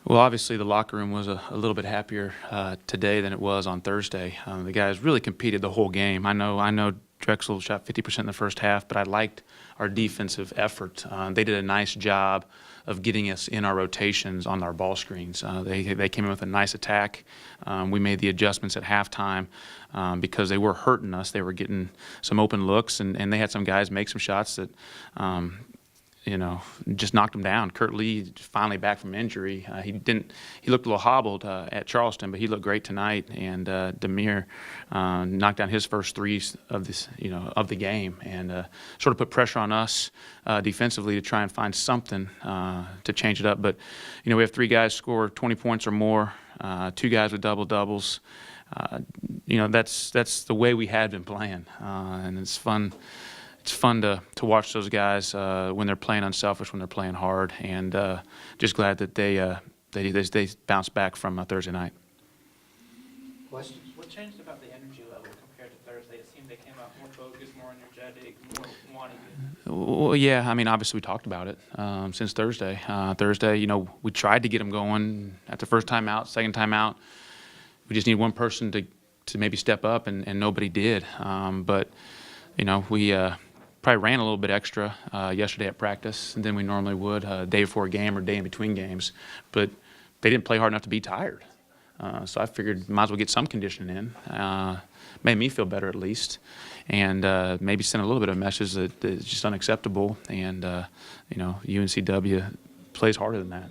Well, obviously the locker room was a little bit happier today than it was on Thursday. The guys really competed the whole game. I know Drexel shot 50% in the first half, but I liked our defensive effort. They did a nice job of getting us in our rotations on our ball screens. They came in with a nice attack. We made the adjustments at halftime because they were hurting us. They were getting some open looks, and they had some guys make some shots that just knocked him down. Kurt Lee finally back from injury. He looked a little hobbled at Charleston, but he looked great tonight. And Demir knocked down his first threes of the game, and sort of put pressure on us defensively to try and find something to change it up. But we have 3 guys score 20 points or more, 2 guys with double doubles. That's the way we had been playing, and it's fun. It's fun to watch those guys when they're playing unselfish, when they're playing hard, and just glad that they bounced back from Thursday night. Questions? What changed about the energy level compared to Thursday? It seemed they came out more focused, more energetic, more wanting it. Well, yeah, I mean, obviously we talked about it since Thursday. Thursday, we tried to get them going at the first time out, second time out. We just need one person to maybe step up, and nobody did. But we probably ran a little bit extra yesterday at practice than we normally would, day before a game or day in between games. But they didn't play hard enough to be tired. So I figured might as well get some conditioning in. Made me feel better at least. And maybe send a little bit of a message that it's just unacceptable. And, UNCW plays harder than that.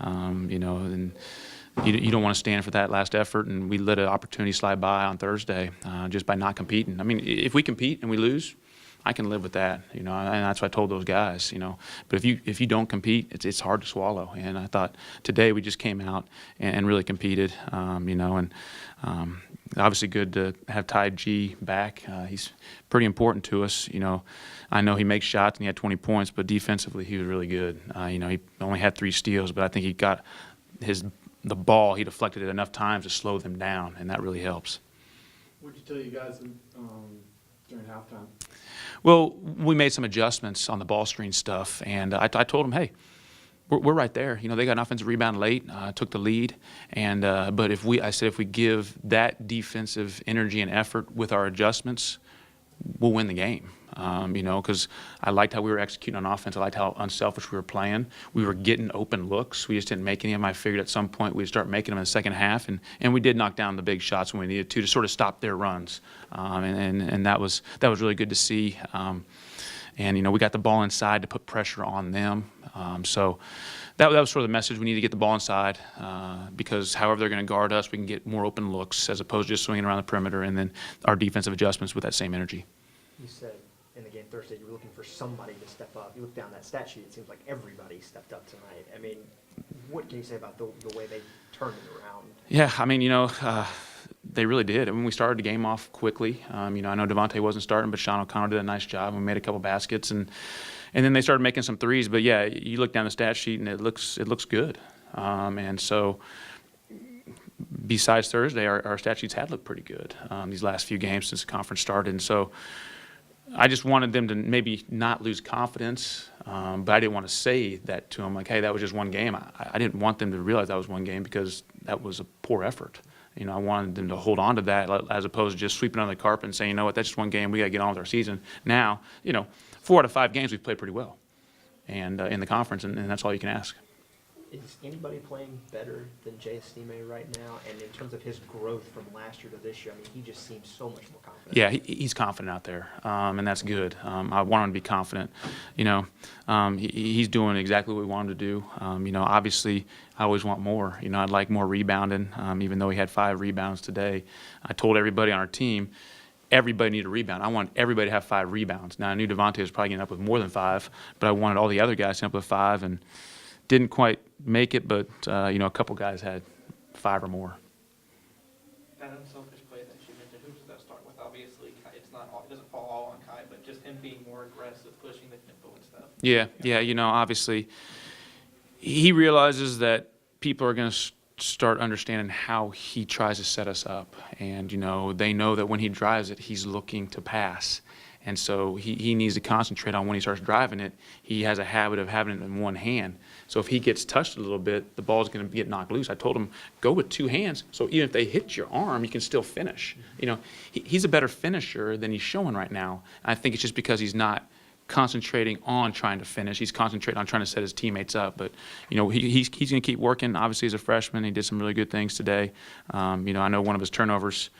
And you don't want to stand for that last effort. And we let an opportunity slide by on Thursday just by not competing. I mean, if we compete and we lose, I can live with that, and that's what I told those guys, But if you don't compete, it's hard to swallow. And I thought today we just came out and really competed, and obviously good to have Ty G back. He's pretty important to us, I know he makes shots and he had 20 points, but defensively he was really good. He only had 3 steals, but I think he got the ball, he deflected it enough times to slow them down, and that really helps. What did you tell you guys during halftime? Well, we made some adjustments on the ball screen stuff, and I told them, hey, we're right there. They got an offensive rebound late, took the lead, and but if we give that defensive energy and effort with our adjustments, we'll win the game. Because I liked how we were executing on offense. I liked how unselfish we were playing. We were getting open looks. We just didn't make any of them. I figured at some point we'd start making them in the second half, and we did knock down the big shots when we needed to sort of stop their runs. And that was really good to see. And we got the ball inside to put pressure on them. So that was sort of the message. We need to get the ball inside because however they're going to guard us, we can get more open looks as opposed to just swinging around the perimeter, and then our defensive adjustments with that same energy. You said in the game Thursday you were looking for somebody to step up. You look down that stat sheet, it seems like everybody stepped up tonight. I mean, what can you say about the way they turned it around? Yeah, I mean, they really did. I mean, we started the game off quickly. I know Devontae wasn't starting, but Sean O'Connor did a nice job. We made a couple baskets, and then they started making some threes. But yeah, you look down the stat sheet, and it looks good. And so, besides Thursday, our stat sheets had looked pretty good these last few games since the conference started. And so, I just wanted them to maybe not lose confidence, but I didn't want to say that to them, like, hey, that was just one game. I didn't want them to realize that was one game because that was a poor effort. I wanted them to hold on to that as opposed to just sweeping under the carpet and saying, that's just one game. We got to get on with our season. Now, 4 out of 5 games we've played pretty well, and in the conference, and that's all you can ask. Is anybody playing better than Jay Estime right now? And in terms of his growth from last year to this year, I mean, he just seems so much more confident. Yeah, he's confident out there, and that's good. I want him to be confident. He's doing exactly what we want him to do. Obviously, I always want more. I'd like more rebounding, even though he had 5 rebounds today. I told everybody on our team, everybody needed a rebound. I wanted everybody to have 5 rebounds. Now, I knew Devontae was probably getting up with more than 5, but I wanted all the other guys to end up with 5, and didn't quite make it, but a couple guys had 5 or more. That unselfish play that you mentioned, who does that start with? Obviously, it doesn't fall all on Kai, but just him being more aggressive, pushing the tempo and stuff. Yeah. Obviously, he realizes that people are going to start understanding how he tries to set us up, and they know that when he drives it, he's looking to pass. And so he needs to concentrate on when he starts driving it. He has a habit of having it in one hand. So if he gets touched a little bit, the ball's going to get knocked loose. I told him, go with two hands. So even if they hit your arm, you can still finish. You know, he's a better finisher than he's showing right now. And I think it's just because he's not concentrating on trying to finish. He's concentrating on trying to set his teammates up. But, you know, he's going to keep working. Obviously, as a freshman, he did some really good things today. You know, I know one of his turnovers,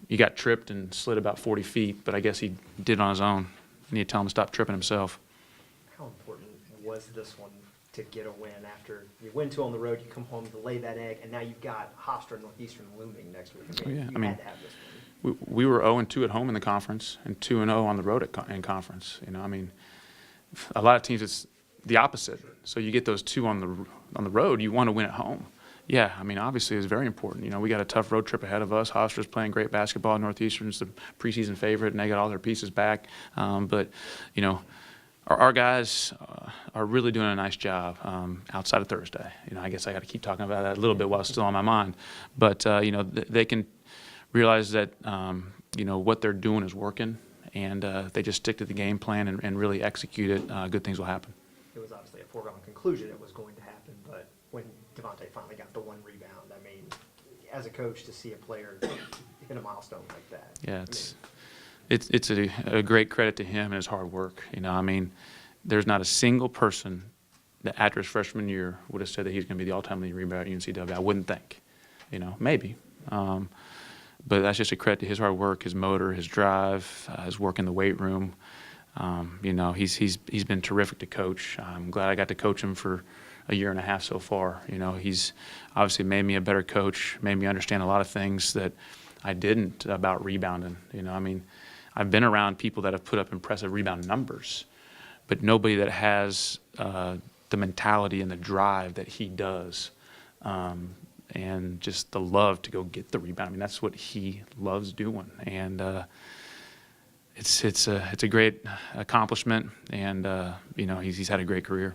he got tripped and slid about 40 feet, but I guess he did it on his own. I need to tell him to stop tripping himself. How important was this one to get a win after you win two on the road, you come home to lay that egg, and now you've got Hofstra and Northeastern looming next week? I mean, Yeah, you I mean, had to have this one. We were 0-2 at home in the conference and 2-0 on the road in conference. You know, I mean, a lot of teams it's the opposite. So you get those two on the road, you want to win at home. Yeah, I mean, obviously it's very important. You know, we got a tough road trip ahead of us. Hofstra's playing great basketball. Northeastern's the preseason favorite, and they got all their pieces back. But, you know, our guys are really doing a nice job outside of Thursday. You know, I guess I got to keep talking about that a little bit while it's still on my mind. But, you know, they can realize that, you know, what they're doing is working, and they just stick to the game plan and really execute it, good things will happen. It was obviously a foregone conclusion it was going to happen, but when Devontae finally got the one rebound, I mean, as a coach, to see a player hit a milestone like that. Yeah, it's a great credit to him and his hard work. You know, I mean, there's not a single person that after his freshman year would have said that he's going to be the all-time leading rebounder at UNCW. I wouldn't think. You know, maybe. But that's just a credit to his hard work, his motor, his drive, his work in the weight room. You know, he's been terrific to coach. I'm glad I got to coach him for a year and a half so far. You know, he's obviously made me a better coach, made me understand a lot of things that I didn't about rebounding. You know, I mean, I've been around people that have put up impressive rebound numbers, but nobody that has the mentality and the drive that he does, and just the love to go get the rebound. I mean, that's what he loves doing, and it's a great accomplishment, and you know, he's had a great career.